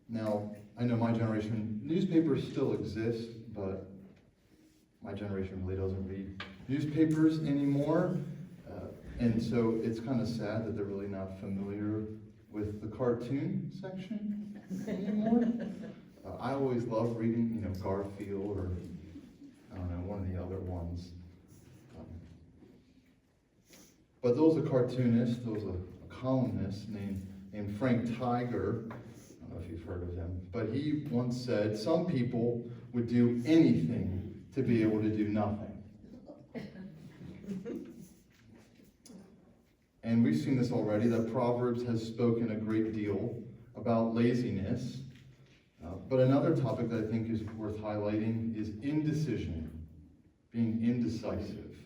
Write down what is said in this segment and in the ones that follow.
Now, I know my generation, newspapers still exist, but my generation really doesn't read newspapers anymore. And so it's kind of sad that they're really not familiar with the cartoon section anymore. I always loved reading, Garfield or, I don't know, one of the other ones. But there was a cartoonist, there was a columnist named Frank Tiger. I don't know if you've heard of him, but he once said, some people would do anything to be able to do nothing. And we've seen this already, that Proverbs has spoken a great deal about laziness. But another topic that I think is worth highlighting is indecision, being indecisive.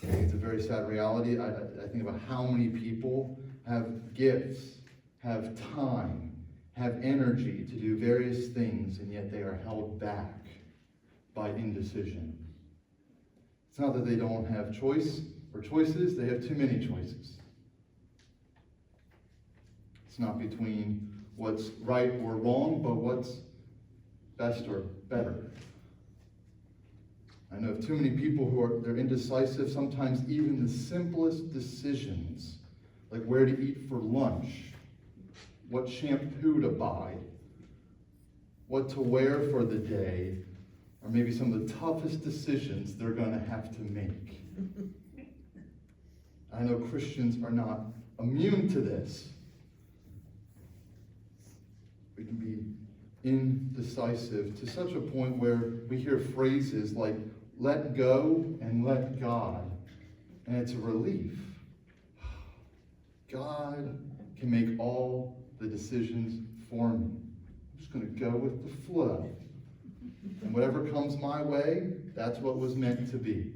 It's a very sad reality. I think about how many people have gifts, have time, have energy to do various things, and yet they are held back by indecision. It's not that they don't have choice or choices, they have too many choices. It's not between what's right or wrong, but what's best or better. I know of too many people who they're indecisive. Sometimes even the simplest decisions, like where to eat for lunch, what shampoo to buy, what to wear for the day, or maybe some of the toughest decisions they're going to have to make. I know Christians are not immune to this. We can be indecisive to such a point where we hear phrases like, let go and let God. And it's a relief. God can make all the decisions for me. I'm just going to go with the flow. And whatever comes my way, that's what was meant to be.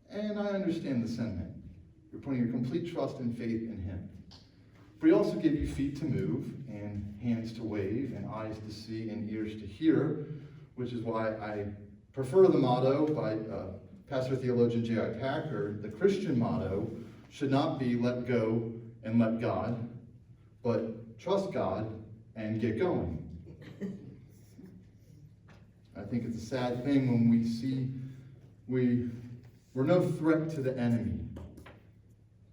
And I understand the sentiment. You're putting your complete trust and faith in Him. But He also gave you feet to move, and hands to wave, and eyes to see, and ears to hear, which is why I prefer the motto by pastor theologian J.I. Packer. The Christian motto should not be let go and let God, but trust God and get going. I think it's a sad thing when we see we're no threat to the enemy,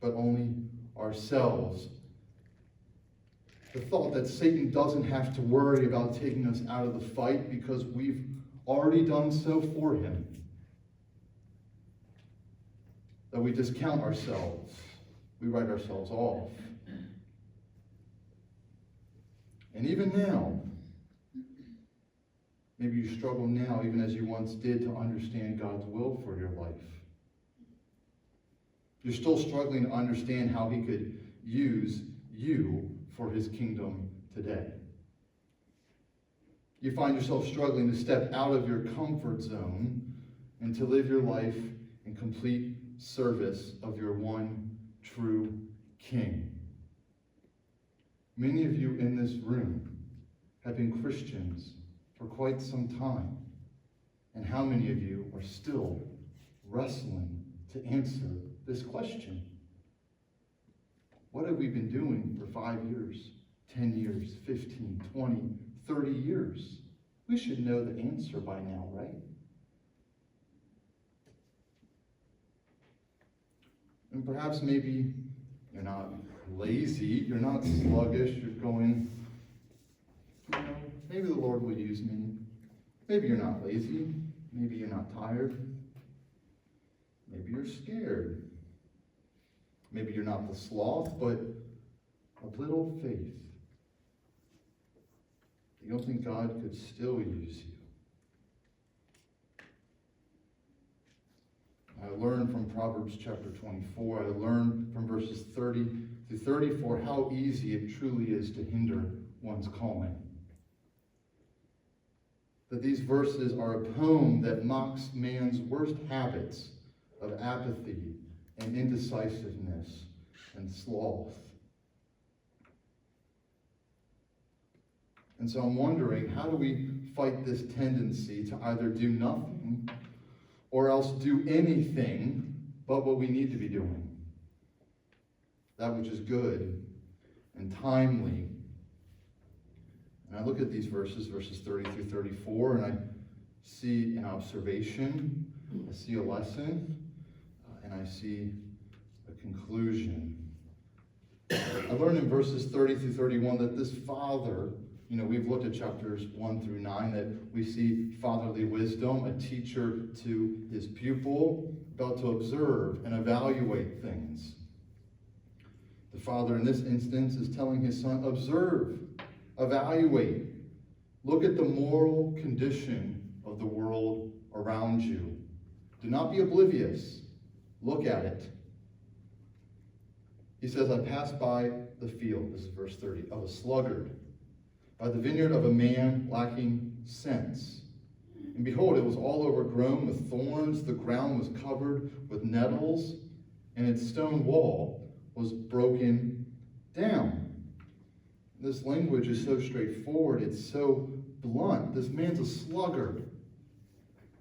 but only ourselves. The thought that Satan doesn't have to worry about taking us out of the fight because we've already done so for him. That we discount ourselves. We write ourselves off. And even now, maybe you struggle now, even as you once did, to understand God's will for your life. You're still struggling to understand how He could use you for His kingdom today. You find yourself struggling to step out of your comfort zone and to live your life in complete service of your one true King. Many of you in this room have been Christians for quite some time. And how many of you are still wrestling to answer this question? What have we been doing for 5 years, 10 years, 15, 20, 30 years? We should know the answer by now, right? And perhaps maybe you're not lazy, you're not sluggish, you're going, maybe the Lord will use me. Maybe you're not lazy, maybe you're not tired, maybe you're scared. Maybe you're not the sloth, but of little faith. You don't think God could still use you. I learned from Proverbs chapter 24, I learned from verses 30 through 34 how easy it truly is to hinder one's calling. That these verses are a poem that mocks man's worst habits of apathy and indecisiveness and sloth. And so I'm wondering, how do we fight this tendency to either do nothing or else do anything but what we need to be doing? That which is good and timely. And I look at these verses 30 through 34, and I see an observation, I see a lesson, and I see a conclusion. I learned in verses 30 through 31 that this father, we've looked at chapters 1 through 9, that we see fatherly wisdom, a teacher to his pupil, about to observe and evaluate things. The father in this instance is telling his son, observe, evaluate, look at the moral condition of the world around you. Do not be oblivious. Look at it. He says, I passed by the field, this is verse 30, of a sluggard, by the vineyard of a man lacking sense. And behold, it was all overgrown with thorns, the ground was covered with nettles, and its stone wall was broken down. This language is so straightforward, it's so blunt. This man's a sluggard.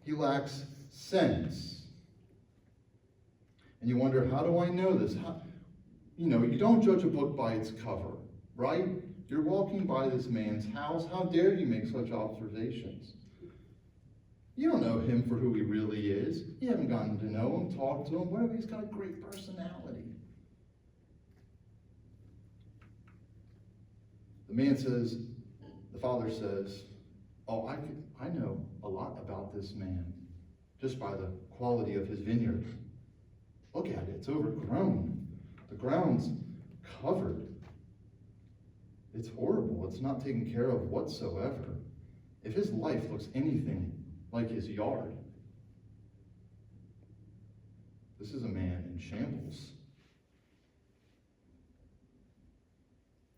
He lacks sense. And you wonder, how do I know this? You don't judge a book by its cover, right? You're walking by this man's house. How dare you make such observations? You don't know him for who he really is. You haven't gotten to know him, talked to him, whatever. He's got a great personality. The father says, oh, I know a lot about this man just by the quality of his vineyard. Look at it, it's overgrown. The ground's covered. It's horrible. It's not taken care of whatsoever. If his life looks anything like his yard, this is a man in shambles.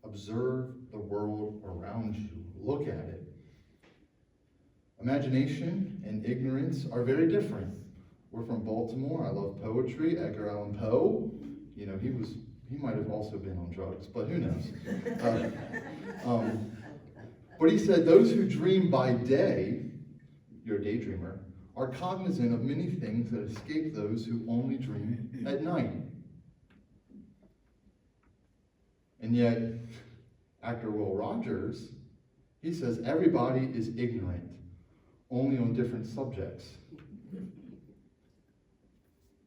Observe the world around you. Look at it. Imagination and ignorance are very different. We're from Baltimore. I love poetry. Edgar Allan Poe. He might have also been on drugs, but who knows? But he said, those who dream by day, you're a daydreamer, are cognizant of many things that escape those who only dream at night. And yet, actor Will Rogers, he says everybody is ignorant, only on different subjects.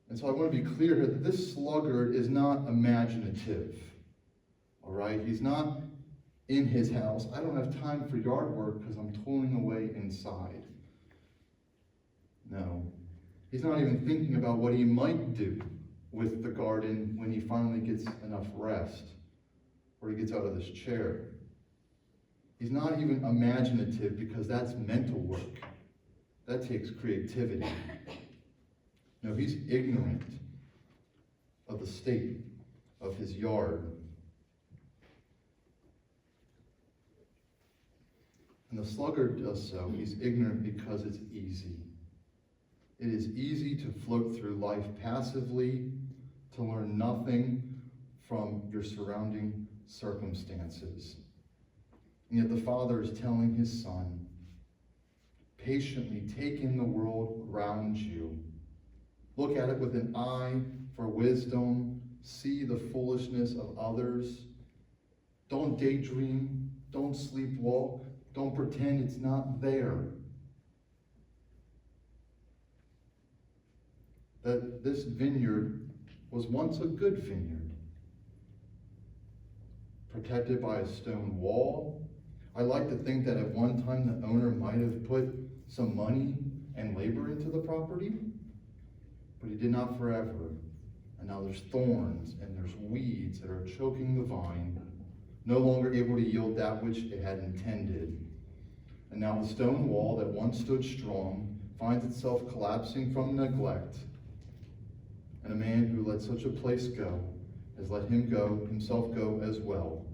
And so I want to be clear here that this sluggard is not imaginative. All right? He's not in his house. I don't have time for yard work because I'm toiling away inside. No. He's not even thinking about what he might do with the garden when he finally gets enough rest or he gets out of this chair. He's not even imaginative because that's mental work. That takes creativity. No, he's ignorant of the state of his yard. And the sluggard does so. He's ignorant because it's easy. It is easy to float through life passively, to learn nothing from your surrounding circumstances. And yet the father is telling his son, patiently take in the world around you. Look at it with an eye for wisdom. See the foolishness of others. Don't daydream. Don't sleepwalk. Don't pretend it's not there. That this vineyard was once a good vineyard, protected by a stone wall. I like to think that at one time the owner might have put some money and labor into the property, but he did not forever. And now there's thorns and there's weeds that are choking the vine, no longer able to yield that which it had intended. And now the stone wall that once stood strong finds itself collapsing from neglect. And a man who let such a place go has let himself go as well.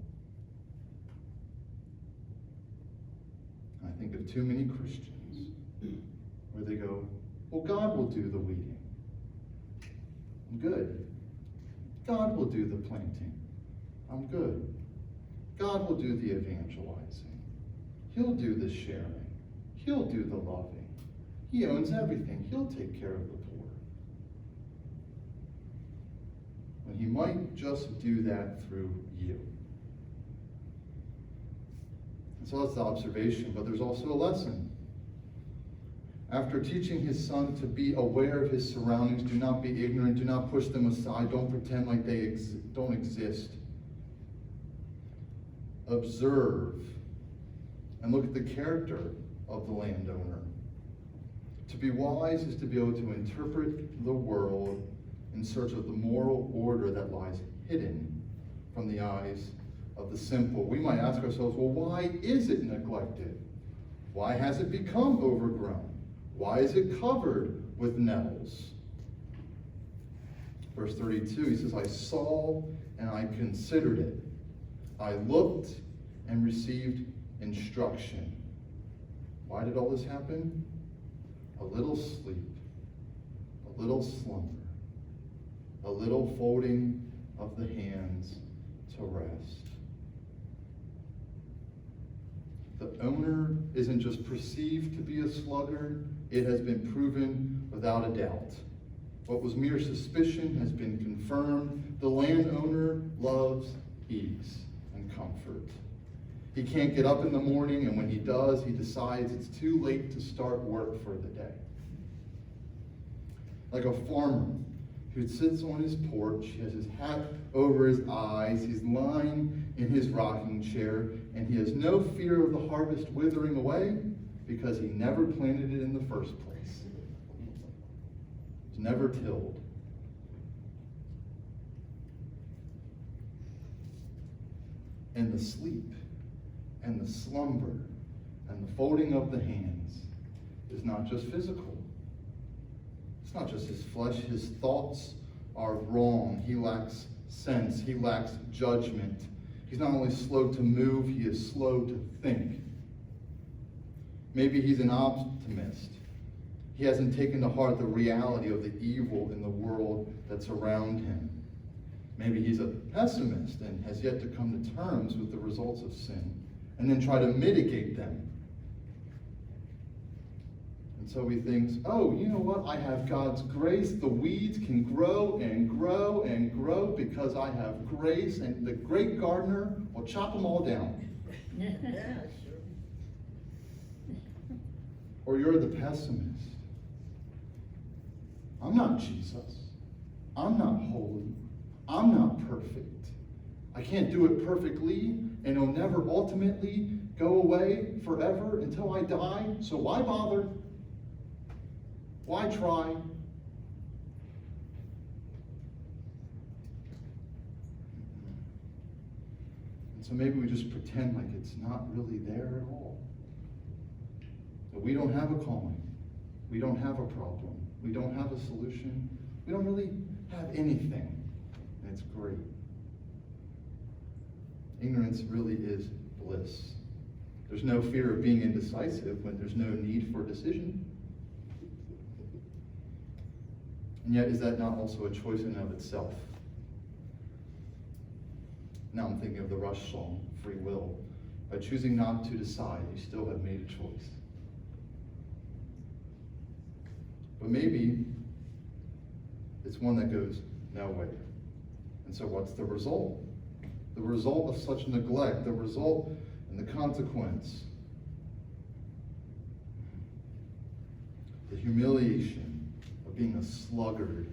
I think of too many Christians where they go, well, God will do the weeding. I'm good. God will do the planting. I'm good. God will do the evangelizing. He'll do the sharing. He'll do the loving. He owns everything. He'll take care of the poor. When he might just do that through you. So that's the observation, but there's also a lesson. After teaching his son to be aware of his surroundings, do not be ignorant, do not push them aside, don't pretend like they don't exist. Observe and look at the character of the landowner. To be wise is to be able to interpret the world in search of the moral order that lies hidden from the eyes of the simple. We might ask ourselves, well, why is it neglected? Why has it become overgrown? Why is it covered with nettles? Verse 32, he says, I saw and I considered it. I looked and received instruction. Why did all this happen? A little sleep, a little slumber, a little folding of the hands to rest. The owner isn't just perceived to be a sluggard, it has been proven without a doubt. What was mere suspicion has been confirmed. The landowner loves ease and comfort. He can't get up in the morning, and when he does, he decides it's too late to start work for the day. Like a farmer who sits on his porch, he has his hat over his eyes, he's lying in his rocking chair, and he has no fear of the harvest withering away because he never planted it in the first place. It's never tilled. And the sleep and the slumber and the folding of the hands is not just physical. It's not just his flesh. His thoughts are wrong. He lacks sense. He lacks judgment. He's not only slow to move, he is slow to think. Maybe he's an optimist. He hasn't taken to heart the reality of the evil in the world that's around him. Maybe he's a pessimist and has yet to come to terms with the results of sin and then try to mitigate them. And so he thinks, oh, you know what? I have God's grace. The weeds can grow and grow and grow because I have grace, and the great gardener will chop them all down. Yeah, sure. Or you're the pessimist. I'm not Jesus. I'm not holy. I'm not perfect. I can't do it perfectly, and it'll never ultimately go away forever until I die, so why bother? Why try? And so maybe we just pretend like it's not really there at all. That we don't have a calling. We don't have a problem. We don't have a solution. We don't really have anything. And it's great. Ignorance really is bliss. There's no fear of being indecisive when there's no need for decision. And yet, is that not also a choice in and of itself? Now I'm thinking of the Rush song, Free Will. By choosing not to decide, you still have made a choice. But maybe it's one that goes nowhere. And so what's the result? The result of such neglect, the result and the consequence. The humiliation of being a sluggard,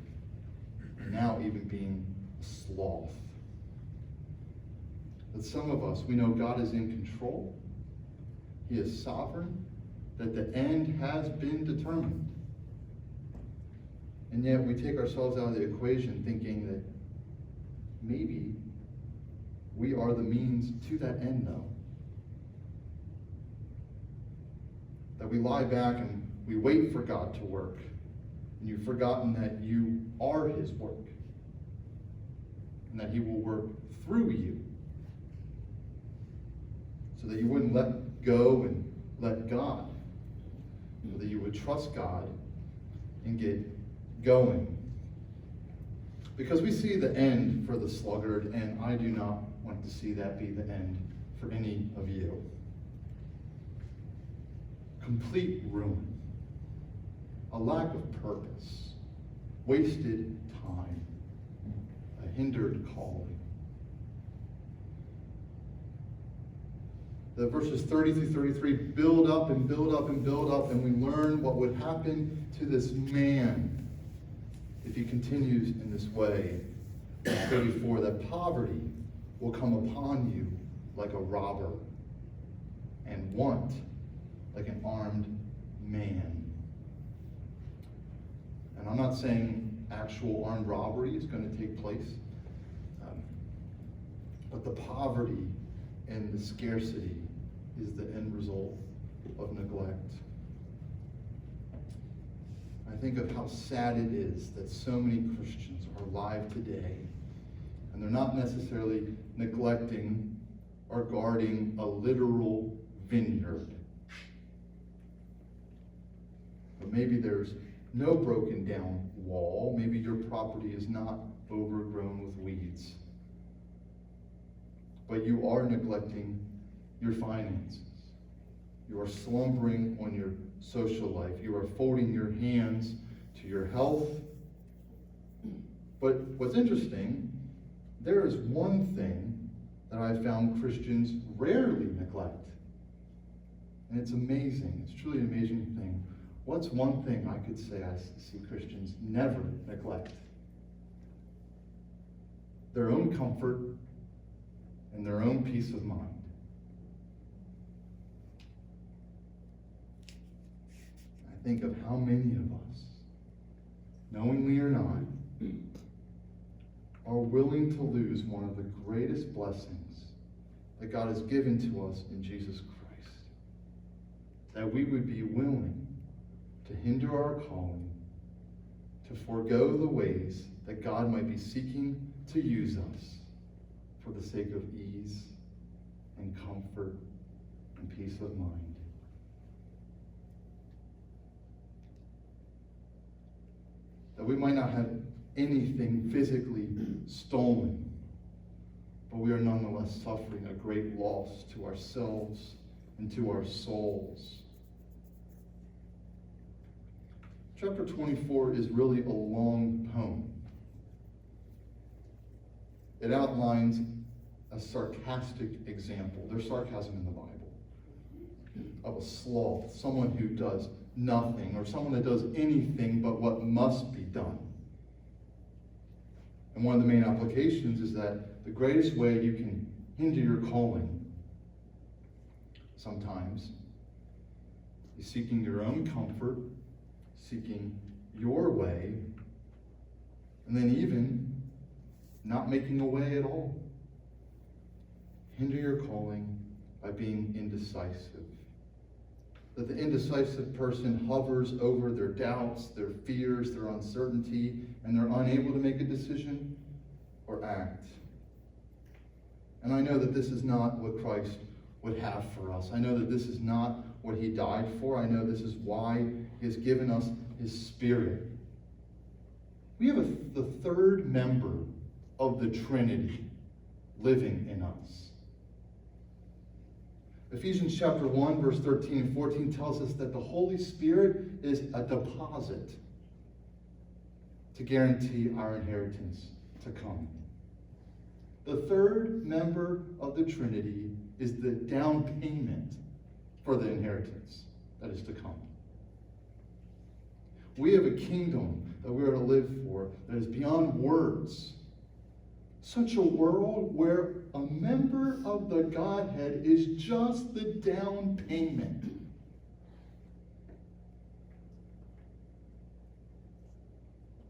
and now even being a sloth. That some of us, we know God is in control. He is sovereign, that the end has been determined. And yet we take ourselves out of the equation thinking that maybe we are the means to that end, though. That we lie back and we wait for God to work. And you've forgotten that you are his work. And that he will work through you. So that you wouldn't let go and let God. So that you would trust God and get going. Because we see the end for the sluggard, and I do not want to see that be the end for any of you. Complete ruin, a lack of purpose, wasted time, a hindered calling. The verses 30 through 33 build up and build up and build up, and we learn what would happen to this man if he continues in this way. Verse 34, that poverty will come upon you like a robber, and want like an armed man. And I'm not saying actual armed robbery is going to take place, but the poverty and the scarcity is the end result of neglect. I think of how sad it is that so many Christians are alive today, and they're not necessarily neglecting or guarding a literal vineyard. But maybe there's no broken down wall. Maybe your property is not overgrown with weeds. But you are neglecting your finances. You are slumbering on your social life. You are folding your hands to your health. But what's interesting, there is one thing that I found Christians rarely neglect. And it's amazing. It's truly an amazing thing. What's one thing I could say I see Christians never neglect? Their own comfort and their own peace of mind. I think of how many of us, knowingly or not, are willing to lose one of the greatest blessings that God has given to us in Jesus Christ. That we would be willing to hinder our calling, to forego the ways that God might be seeking to use us for the sake of ease and comfort and peace of mind. That we might not have anything physically stolen, but we are nonetheless suffering a great loss to ourselves and to our souls. Chapter 24 is really a long poem. It outlines a sarcastic example. There's sarcasm in the Bible. Of a sloth, someone who does nothing, or someone that does anything but what must be done. And one of the main applications is that the greatest way you can hinder your calling sometimes is seeking your own comfort, seeking your way, and then even not making a way at all. Hinder your calling by being indecisive. That the indecisive person hovers over their doubts, their fears, their uncertainty, and they're unable to make a decision or act. And I know that this is not what Christ would have for us. I know that this is not what he died for. I know this is why he has given us his Spirit. We have the third member of the Trinity living in us. Ephesians chapter 1, verse 13 and 14 tells us that the Holy Spirit is a deposit to guarantee our inheritance to come. The third member of the Trinity is the down payment for the inheritance that is to come. We have a kingdom that we are to live for that is beyond words. Such a world where a member of the Godhead is just the down payment.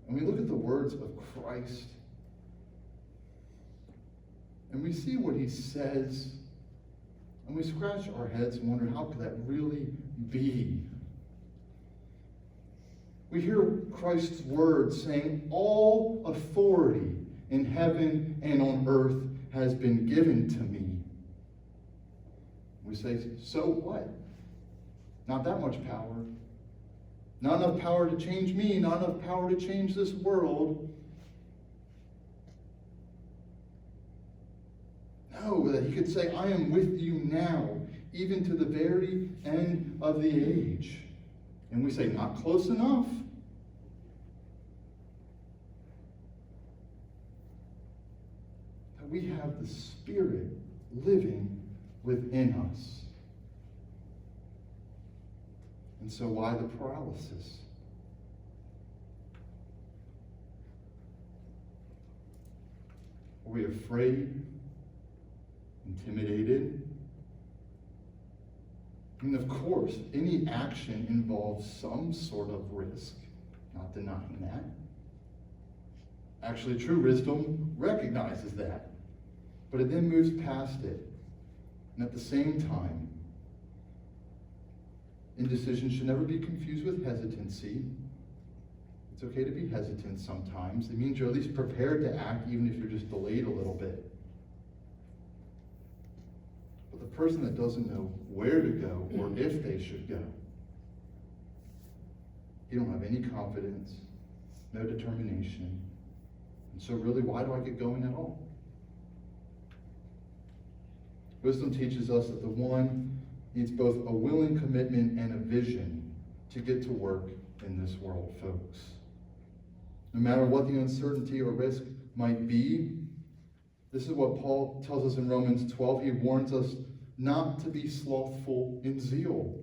And we look at the words of Christ, and we see what he says, and we scratch our heads and wonder, how could that really be? We hear Christ's words saying, all authority in heaven and on earth has been given to me. We say, so what? Not that much power. Not enough power to change me, not enough power to change this world. No, that he could say, I am with you now, even to the very end of the age. And we say, not close enough. That we have the Spirit living within us. And so why the paralysis? Are we afraid? Intimidated? And of course, any action involves some sort of risk. Not denying that. Actually, true wisdom recognizes that. But it then moves past it. And at the same time, indecision should never be confused with hesitancy. It's okay to be hesitant sometimes. It means you're at least prepared to act even if you're just delayed a little bit. But the person that doesn't know where to go or if they should go, you don't have any confidence, no determination. And so really, why do I get going at all? Wisdom teaches us that the one needs both a willing commitment and a vision to get to work in this world, folks. No matter what the uncertainty or risk might be, this is what Paul tells us in Romans 12. He warns us not to be slothful in zeal.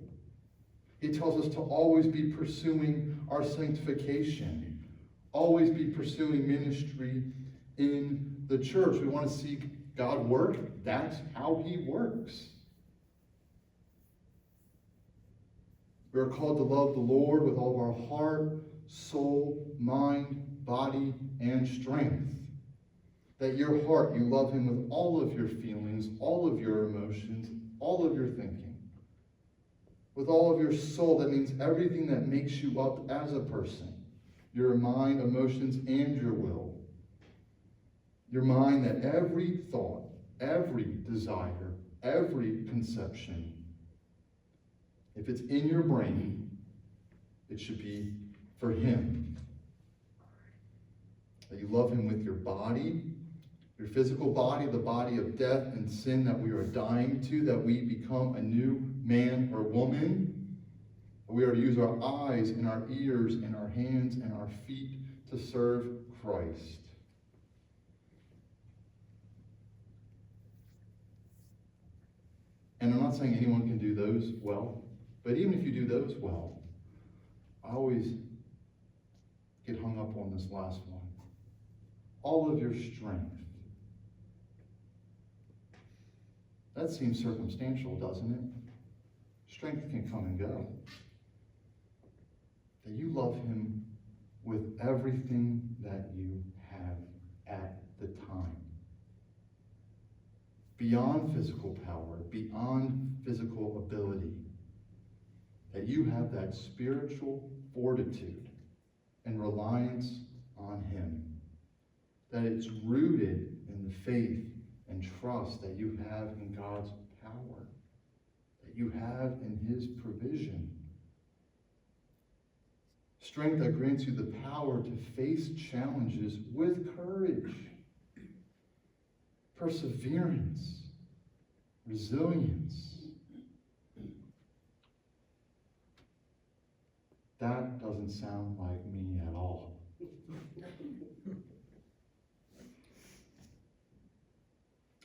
He tells us to always be pursuing our sanctification, always be pursuing ministry in the church. We want to see God work. That's how he works. We are called to love the Lord with all of our heart, soul, mind, body, and strength. That your heart, you love him with all of your feelings, all of your emotions, all of your thinking. With all of your soul, that means everything that makes you up as a person. Your mind, emotions, and your will. Your mind, that every thought, every desire, every conception, if it's in your brain, it should be for him. That you love him with your body, your physical body, the body of death and sin that we are dying to, that we become a new man or woman. We are to use our eyes and our ears and our hands and our feet to serve Christ. And I'm not saying anyone can do those well, but even if you do those well, I always get hung up on this last one. All of your strength. That seems circumstantial, doesn't it? Strength can come and go. That you love him with everything that you have at the time. Beyond physical power, beyond physical ability. That you have that spiritual fortitude and reliance on him. That it's rooted in the faith and trust that you have in God's power. That you have in his provision. Strength that grants you the power to face challenges with courage, perseverance, resilience. That doesn't sound like me at all.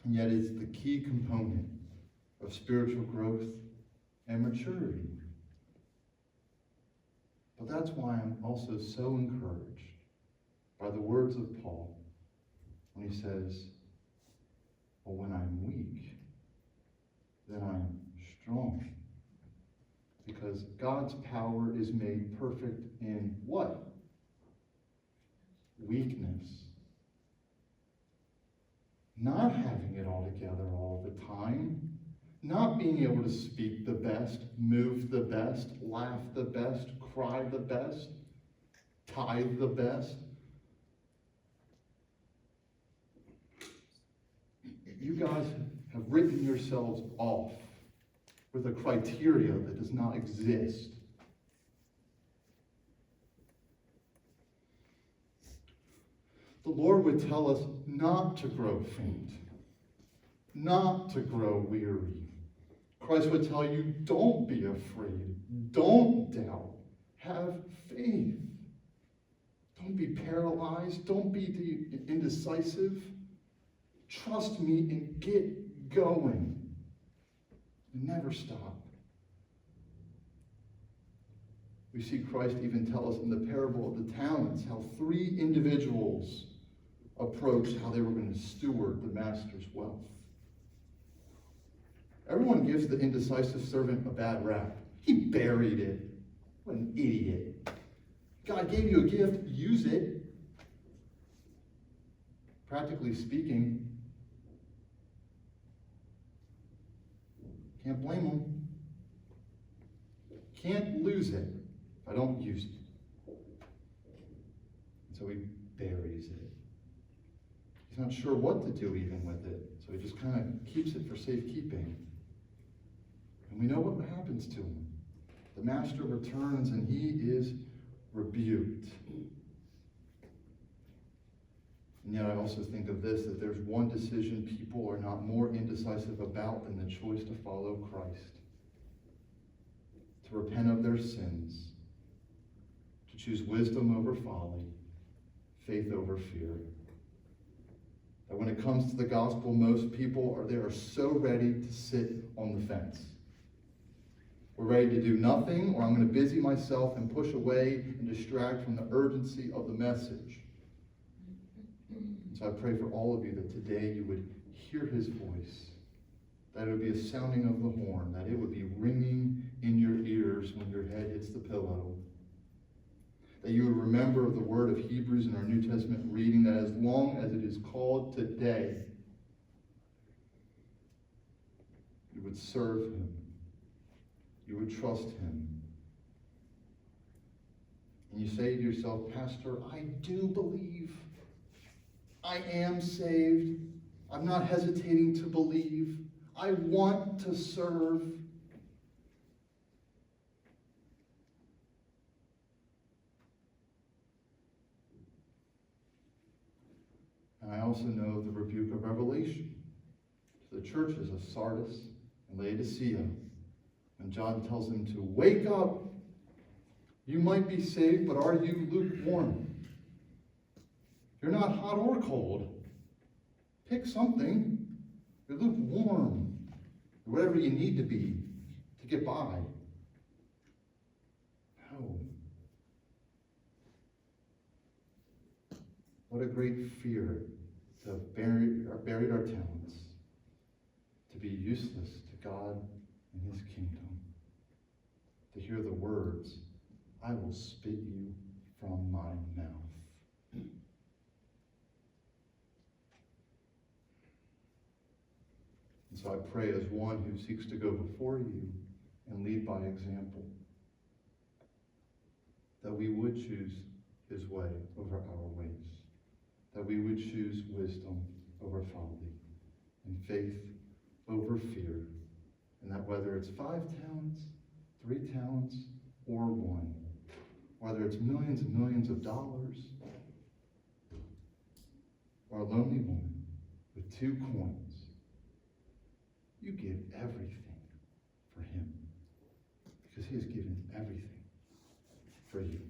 And yet it's the key component of spiritual growth and maturity. But that's why I'm also so encouraged by the words of Paul when he says, well, when I'm weak, then I'm strong. Because God's power is made perfect in what? Weakness. Not having it all together all the time. Not being able to speak the best, move the best, laugh the best, cry the best, tithe the best. You guys have written yourselves off with a criteria that does not exist. The Lord would tell us not to grow faint, not to grow weary. Christ would tell you, don't be afraid, don't doubt, have faith. Don't be paralyzed, don't be indecisive. Trust me and get going. You never stop. We see Christ even tell us in the parable of the talents how 3 individuals approached how they were going to steward the master's wealth. Everyone gives the indecisive servant a bad rap. He buried it. What an idiot. God gave you a gift, use it. Practically speaking, can't blame him. Can't lose it if I don't use it. And so he buries it. He's not sure what to do even with it, so he just kind of keeps it for safekeeping. And we know what happens to him. The master returns and he is rebuked. And yet I also think of this, that there's one decision people are not more indecisive about than the choice to follow Christ. To repent of their sins. To choose wisdom over folly. Faith over fear. That when it comes to the gospel, most people are so ready to sit on the fence. We're ready to do nothing, or I'm going to busy myself and push away and distract from the urgency of the message. And so I pray for all of you that today you would hear his voice, that it would be a sounding of the horn, that it would be ringing in your ears when your head hits the pillow, that you would remember the word of Hebrews in our New Testament reading, that as long as it is called today, you would serve him. You would trust him. And you say to yourself, Pastor, I do believe. I am saved. I'm not hesitating to believe. I want to serve. And I also know the rebuke of Revelation to the churches of Sardis and Laodicea. And John tells them to wake up. You might be saved, but are you lukewarm? You're not hot or cold. Pick something. You're lukewarm. Whatever you need to be to get by. No. What a great fear to have buried our talents, to be useless to God and his kingdom. To hear the words, I will spit you from my mouth. And so I pray as one who seeks to go before you and lead by example, that we would choose his way over our ways, that we would choose wisdom over folly, and faith over fear, and that whether it's 5 talents, 3 talents, or 1, whether it's millions and millions of dollars, or a lonely woman with 2 coins, you give everything for him, because he has given everything for you.